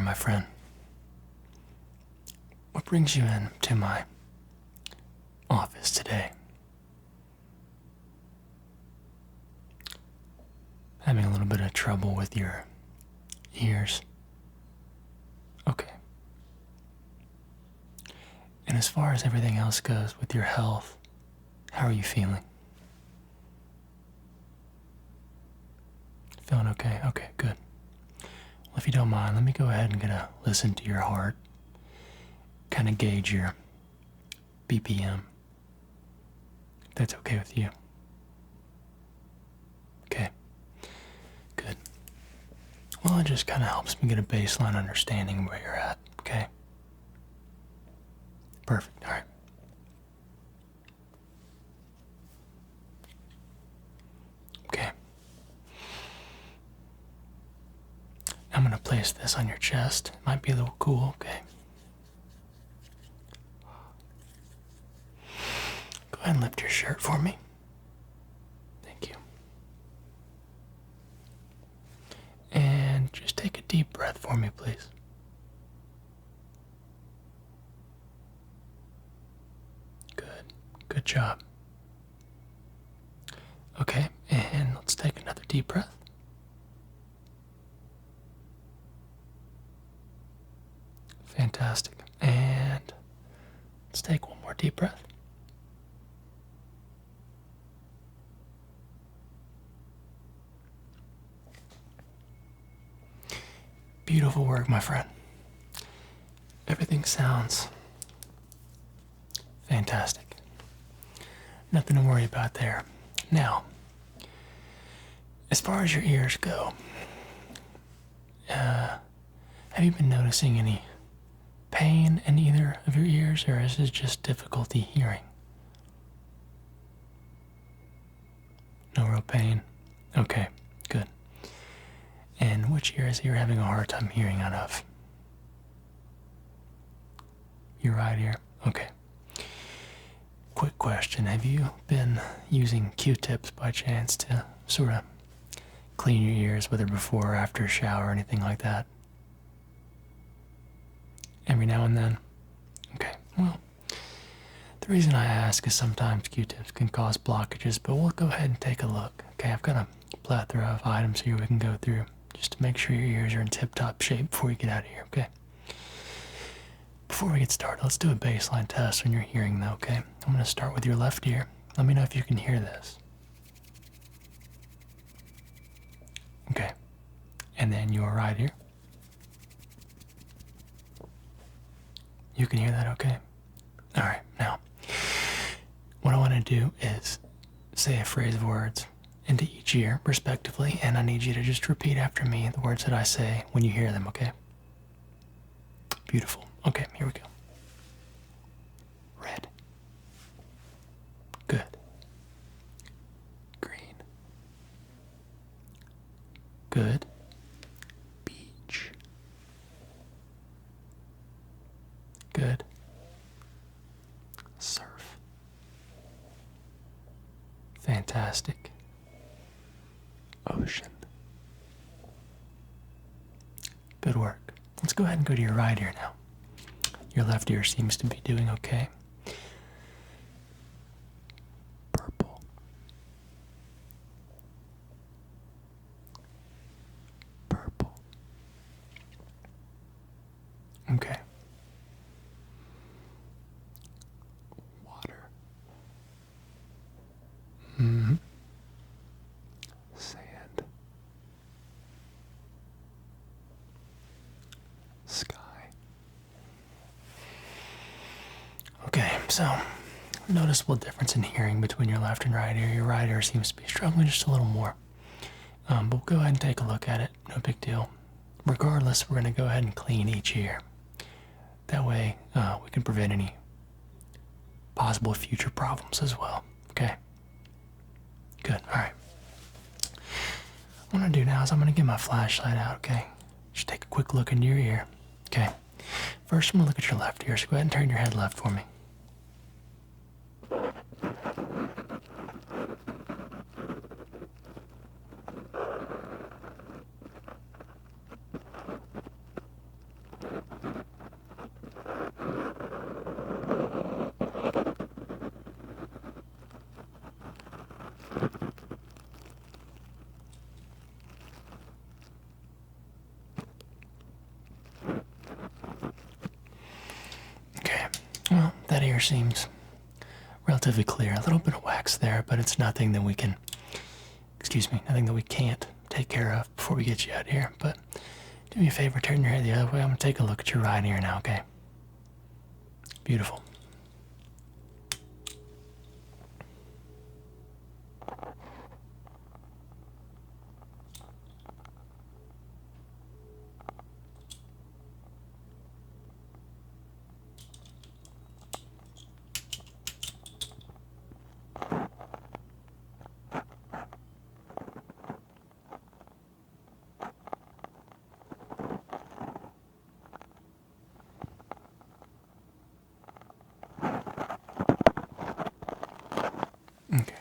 my friend. What brings you in to my office today? Having a little bit of trouble with your ears. Okay. And as far as everything else goes with your health, how are you feeling? Feeling okay? Okay, good. Well, if you don't mind, let me go ahead and get a listen to your heart. Kind of gauge your BPM. If that's okay with you. Okay. Good. Well, it just kind of helps me get a baseline understanding of where you're at. Okay. Perfect. All right. Okay. I'm going to place this on your chest. Might be a little cool. Okay. Go ahead and lift your shirt for me. Thank you. And just take a deep breath for me, please. Good. Good job. Okay, and let's take another deep breath. Fantastic. And let's take one more deep breath. Beautiful work, my friend. Everything sounds fantastic. Nothing to worry about there. Now, as far as your ears go, have you been noticing any pain in either of your ears, or is it just difficulty hearing? No real pain? Okay, good. And which ear is it you're having a hard time hearing out of? Your right ear? Okay. Quick question. Have you been using Q-tips by chance to sort of clean your ears, whether before or after a shower or anything like that? Every now and then? Okay, well, the reason I ask is sometimes Q-tips can cause blockages, but we'll go ahead and take a look. Okay, I've got a plethora of items here we can go through just to make sure your ears are in tip-top shape before you get out of here, okay? Before we get started, let's do a baseline test on your hearing, though, okay? I'm going to start with your left ear. Let me know if you can hear this. Okay. And then your right ear. You can hear that okay? All right, now, what I want to do is say a phrase of words into each ear, respectively, and I need you to just repeat after me the words that I say when you hear them, okay? Beautiful. Okay, here we go. Red. Good. Green. Good. Beach. Good. Surf. Fantastic. Ocean. Good work. Let's go ahead and go to your right ear now. Your left ear seems to be doing okay. Purple. Purple. Okay. Water. Mm-hmm. Sand. Sky. Okay, so noticeable difference in hearing between your left and right ear. Your right ear seems to be struggling just a little more. But we'll go ahead and take a look at it. No big deal. Regardless, we're going to go ahead and clean each ear. That way, we can prevent any possible future problems as well. Okay? Good. All right. What I'm going to do now is I'm going to get my flashlight out, okay? Just take a quick look into your ear. Okay. First, I'm going to look at your left ear, so go ahead and turn your head left for me. ear seems relatively clear. A little bit of wax there, but it's nothing that we can, nothing that we can't take care of before we get you out here. But do me a favor, turn your head the other way. I'm going to take a look at your right ear now, okay? Beautiful. Okay.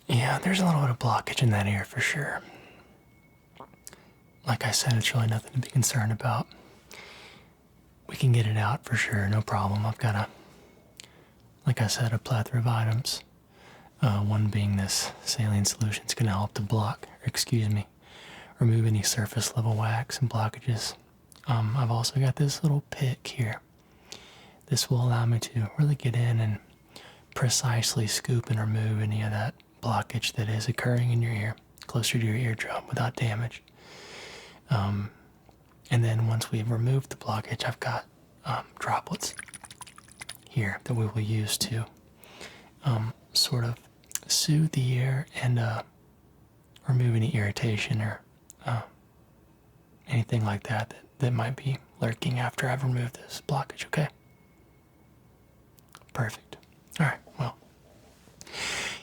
Yeah, there's a little bit of blockage in that ear for sure. Like I said, it's really nothing to be concerned about. We can get it out for sure, no problem. I've got like I said, a plethora of items. One being this saline solution is going to help to remove any surface level wax and blockages. I've also got this little pick here. This will allow me to really get in and precisely scoop and remove any of that blockage that is occurring in your ear, closer to your eardrum without damage. And then once we've removed the blockage, I've got droplets here that we will use to sort of soothe the ear and remove any irritation or anything like that might be lurking after I've removed this blockage, okay? Perfect. All right, well,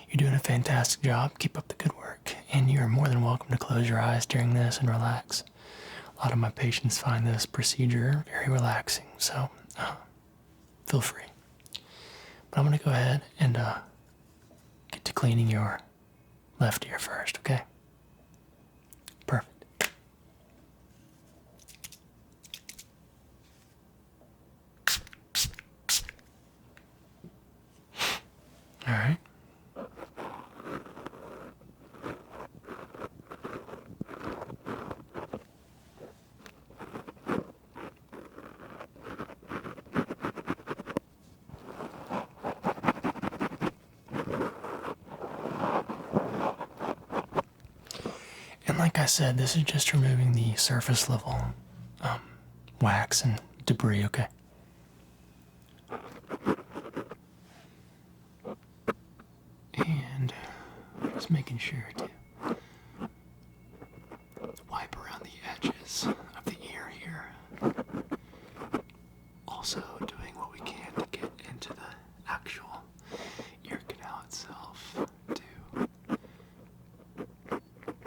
you're doing a fantastic job. Keep up the good work. And you're more than welcome to close your eyes during this and relax. A lot of my patients find this procedure very relaxing, so feel free. But I'm going to go ahead and get to cleaning your left ear first, okay? Perfect. All right. And like I said, this is just removing the surface level wax and debris, okay? And just making sure to wipe around the edges of the ear here. Also doing what we can to get into the actual ear canal itself to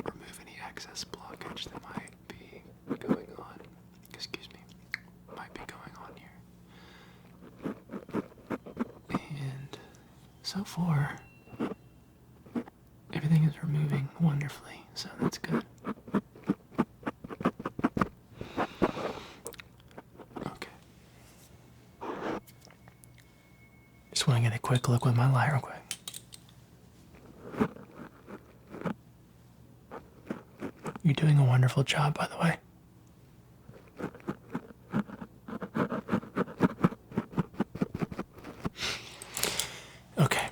remove any excess blockage that might be going on. Might be going on here. And so far, everything is removing wonderfully, so that's good. Okay. Just want to get a quick look with my light real quick. You're doing a wonderful job, by the way. Okay.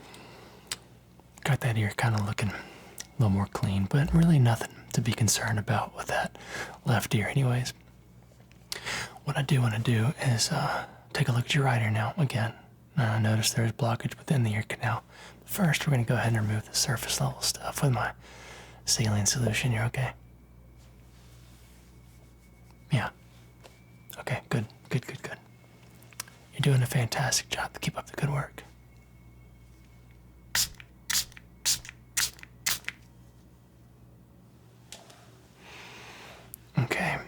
Got that ear kind of looking a little more clean, but really nothing to be concerned about with that left ear anyways. What I do want to do is take a look at your right ear now again. Notice there's blockage within the ear canal. First, we're going to go ahead and remove the surface level stuff with my saline solution here, okay? Yeah. Okay, good. You're doing a fantastic job. Keep up the good work. Okay.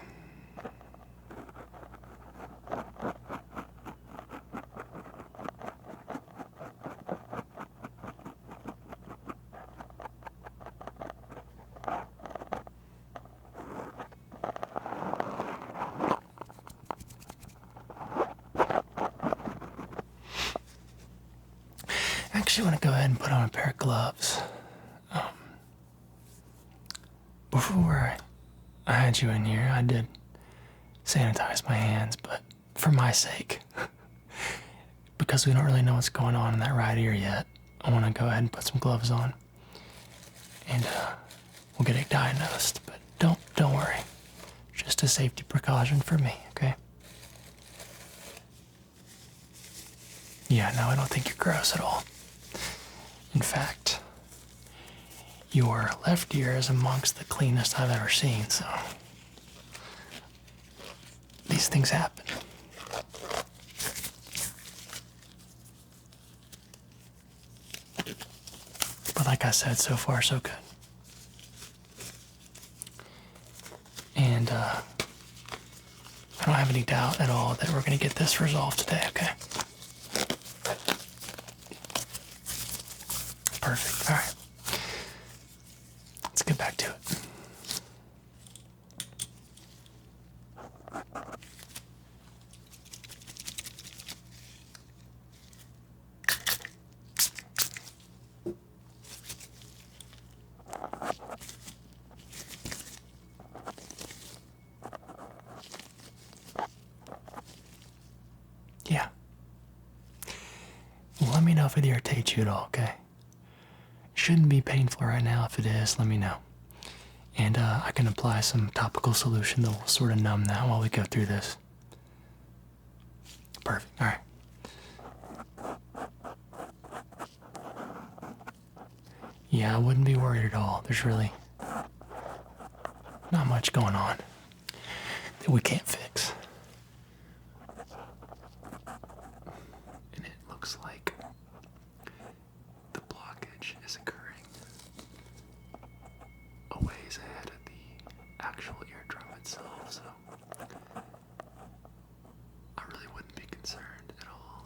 Actually, I want to go ahead and put on a pair of gloves. Before I had you in here, I did sanitize my hands, but for my sake, because we don't really know what's going on in that right ear yet, I want to go ahead and put some gloves on, and we'll get it diagnosed. But don't worry, just a safety precaution for me, okay? Yeah, no, I don't think you're gross at all. In fact, your left ear is amongst the cleanest I've ever seen, so these things happen. But like I said, so far so good. And I don't have any doubt at all that we're going to get this resolved today, okay? Perfect. All right. Let's get back to it. Yeah. Well, let me know if it irritates you at all, okay? Shouldn't be painful right now. If it is, let me know. And I can apply some topical solution that will sort of numb that while we go through this. Perfect. All right. Yeah, I wouldn't be worried at all. There's really not much going on that we can't fix. And it looks like the blockage is occurring a ways ahead of the actual eardrum itself, so I really wouldn't be concerned at all.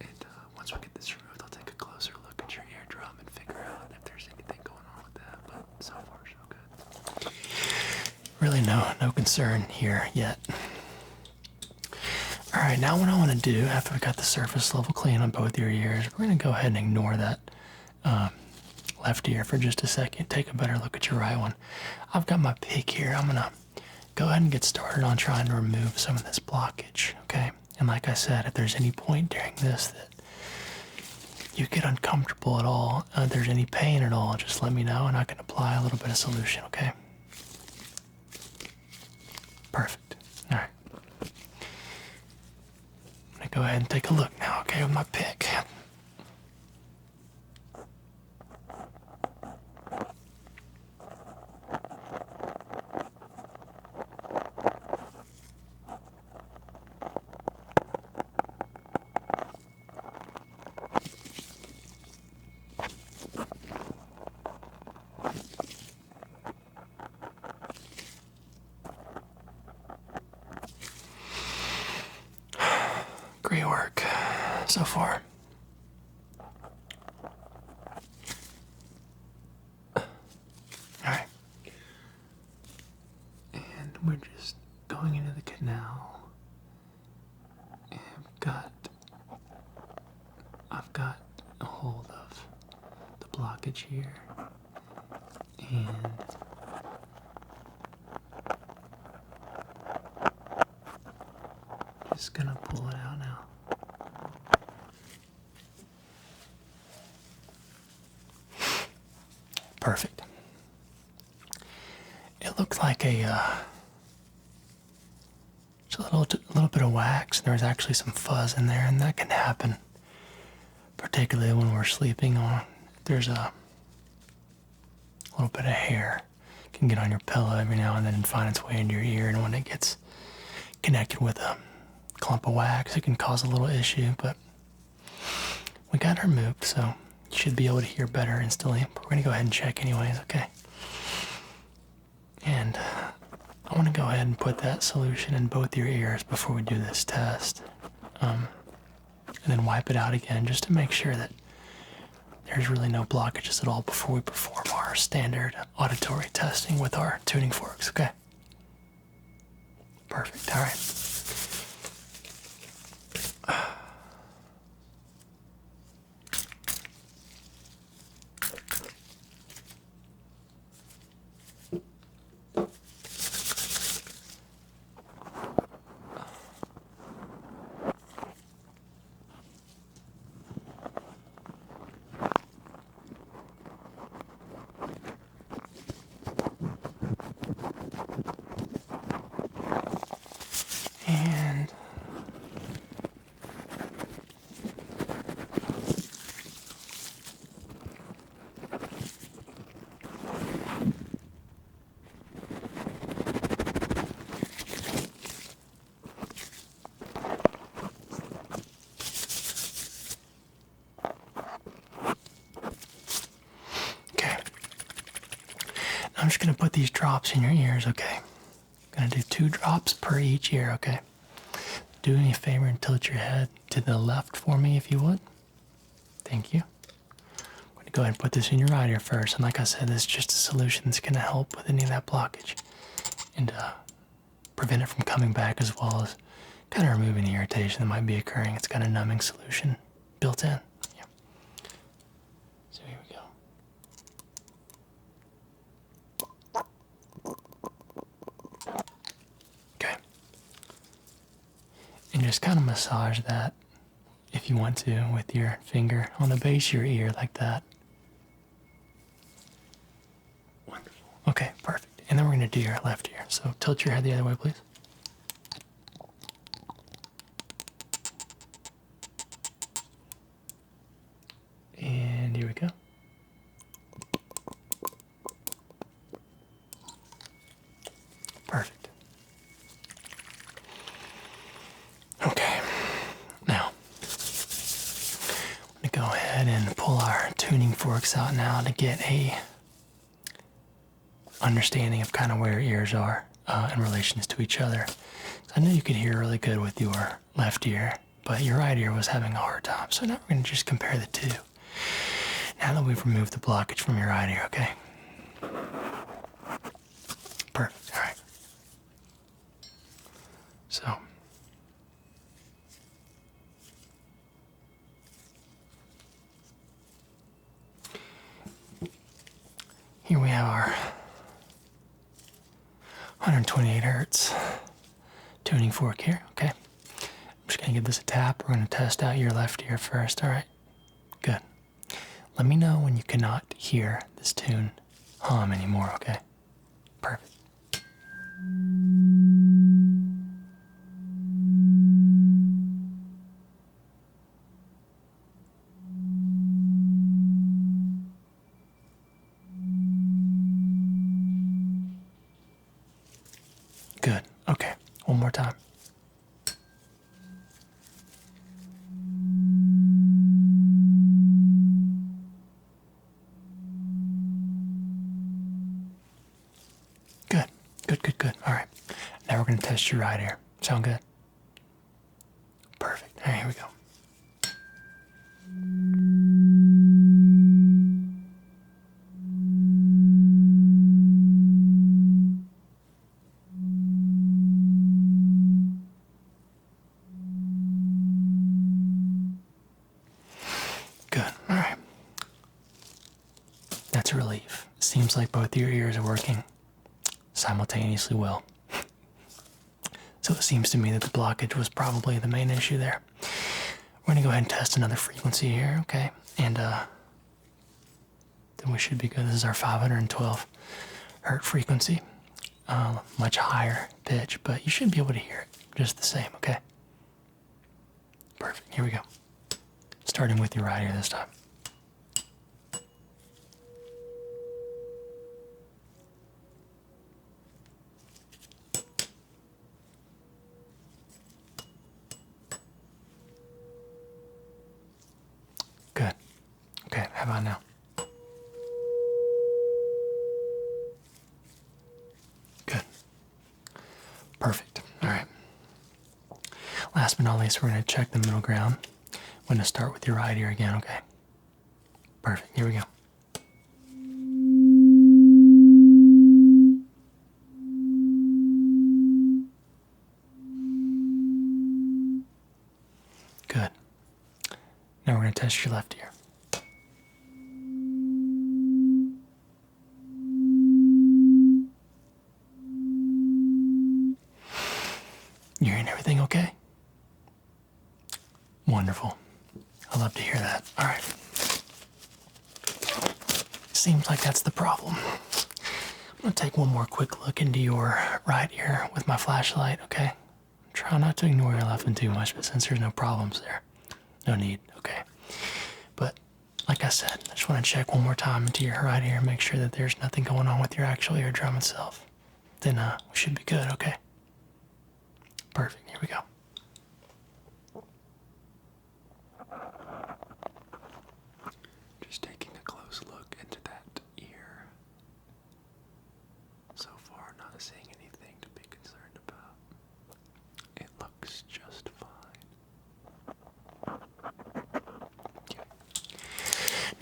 And once we get this removed, I'll take a closer look at your eardrum and figure out if there's anything going on with that, but so far so good. Really no concern here yet. Alright, now what I want to do after we got the surface level clean on both your ears, we're going to go ahead and ignore that left ear for just a second. Take a better look at your right one. I've got my pick here. I'm going to go ahead and get started on trying to remove some of this blockage, okay? And like I said, if there's any point during this that you get uncomfortable at all, if there's any pain at all, just let me know and I can apply a little bit of solution, okay? Perfect. All right. I'm going to go ahead and take a look now, okay, with my pick. Great work so far. Alright. And we're just going into the canal. And I've got a hold of the blockage here. And just gonna pull it out now. Perfect. It looked like just a little bit of wax. There's actually some fuzz in there, and that can happen, particularly when we're sleeping on. There's a little bit of hair can get on your pillow every now and then and find its way into your ear, and when it gets connected with a clump of wax, it can cause a little issue, but we got it removed, so you should be able to hear better instantly. But we're going to go ahead and check anyways, okay? And I want to go ahead and put that solution in both your ears before we do this test. And then wipe it out again just to make sure that there's really no blockages at all before we perform our standard auditory testing with our tuning forks, okay? Perfect, all right. put these drops in your ears, okay? I'm gonna do 2 drops per each ear, okay? Do me a favor and tilt your head to the left for me if you would. Thank you. I'm going to go ahead and put this in your right ear first. And like I said, this is just a solution that's going to help with any of that blockage and prevent it from coming back, as well as kind of removing the irritation that might be occurring. It's got a numbing solution built in. Yeah. So here we go. Okay. And just kind of massage that if you want to with your finger on the base of your ear like that. Wonderful. Okay, perfect. And then we're going to do your left ear. So tilt your head the other way, please. And here we go. Perfect. Okay. Now, I'm going to go ahead and pull our tuning forks out now to get a understanding of kind of where your ears are in relations to each other. So I know you could hear really good with your left ear, but your right ear was having a hard time. So now we're going to just compare the two. Now that we've removed the blockage from your right ear, okay? Perfect. All right. So here we have our 128 hertz tuning fork here, okay? I'm just gonna give this a tap. We're gonna test out your left ear first, all right? Good. Let me know when you cannot hear this tune hum anymore, okay? Perfect. Good. Okay. One more time. Good. Good, good, good. All right. Now we're going to test your right ear. Sound good? Perfect. All right, here we go. Good. All right. That's a relief. Seems like both your ears are working simultaneously well. So it seems to me that the blockage was probably the main issue there. We're going to go ahead and test another frequency here, okay? And then we should be good. This is our 512 hertz frequency. Much higher pitch, but you should be able to hear it just the same, okay? Perfect. Here we go. Starting with your right ear this time. Good. Okay, how about now? Good. Perfect. All right. Last but not least, we're going to check the middle ground. I'm going to start with your right ear again, okay? Perfect. Here we go. Good. Now we're going to test your left ear. You're hearing everything okay? Wonderful. I love to hear that. All right. Seems like that's the problem. I'm going to take one more quick look into your right ear with my flashlight, okay? Try not to ignore your left one too much, but since there's no problems there, no need, okay? But like I said, I just want to check one more time into your right ear, make sure that there's nothing going on with your actual eardrum itself. Then we should be good, okay? Perfect. Here we go. Just taking a close look into that ear.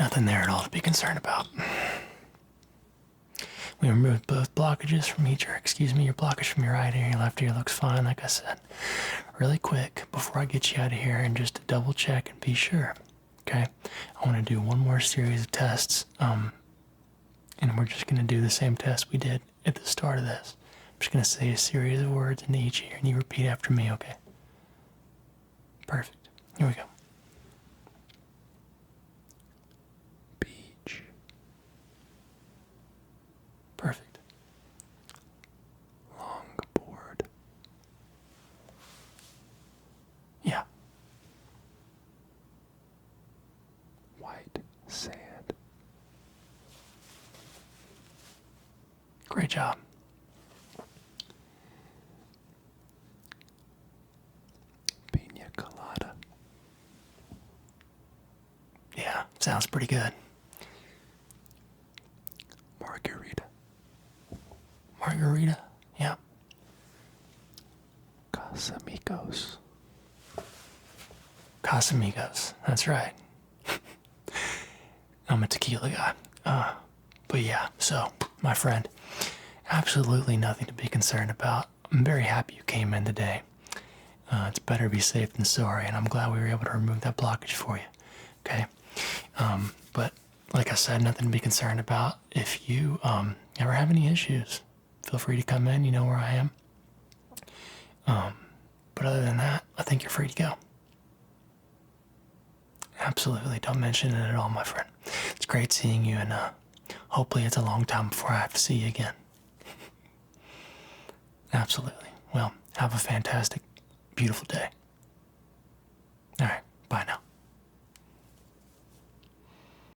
Nothing there at all to be concerned about. We removed both blockages from each, or excuse me, your blockage from your right ear, your left ear looks fine, like I said. Really quick, before I get you out of here, and just to double check and be sure, okay? I want to do one more series of tests, and we're just going to do the same test we did at the start of this. I'm just going to say a series of words into each ear, and you repeat after me, okay? Perfect. Here we go. Beach. Perfect. Longboard. Yeah. White sand. Great job. Pina colada. Yeah, sounds pretty good. Margarita. Margarita, yeah. Casamigos. Casamigos, that's right. I'm a tequila guy. But yeah, so, my friend, absolutely nothing to be concerned about. I'm very happy you came in today. It's better to be safe than sorry, and I'm glad we were able to remove that blockage for you. Okay? But like I said, nothing to be concerned about. If you ever have any issues, feel free to come in. You know where I am. But other than that, I think you're free to go. Absolutely. Don't mention it at all, my friend. It's great seeing you, and hopefully it's a long time before I have to see you again. Absolutely. Well, have a fantastic, beautiful day.